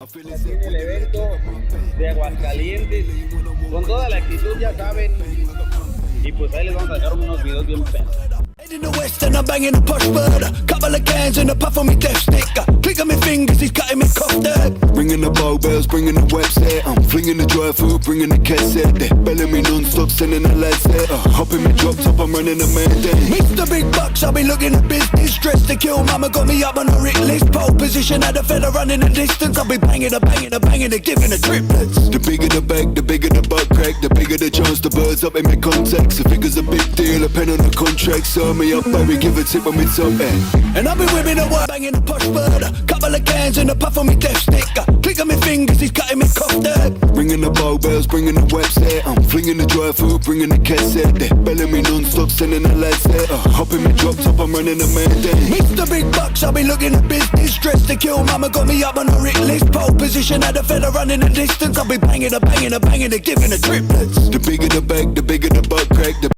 Aquí en el evento de Aguascalientes, con toda la actitud, ya saben. Y pues ahí les vamos a dejar unos videos bien pedos. In the west and I'm banging a push bird. Couple of cans and a puff on me death stick. Click on my fingers, he's cutting me cough there. Ringing the barbells, bringing the website. I'm flinging the dry food, bringing the cassette. They're belling me non-stop, sending the lads there. Hopping me drop top, I'm running the man day. Mr. Big Bucks, I'll be looking at business. Dressed to kill, mama got me up on a Rick list. Pole position, had a fella running the distance. I'll be banging her, giving her triplets. The bigger the bag, the bigger the butt crack. The bigger the chance the birds up in my contacts. The figure's a big deal, a pen on the contract. Sign me up, baby, give a tip when we top end. And I'll be whipping a word, banging a push bird. Couple of cans and a puff on me death stick. Click on my fingers, he's cutting me cough there. Ringing the barbells, bringing the website. I'm flinging the dry food, bringing the cassette. They're belling me non-stop, sending the lads there. Hopping me drop top, I'm running the man day. Mr. Big Bucks, I'll be looking at business. Dressed to kill, mama got me up on a Rick list. Pole position, had a fella running the distance. I'll be banging her, giving her triplets. The bigger the bag,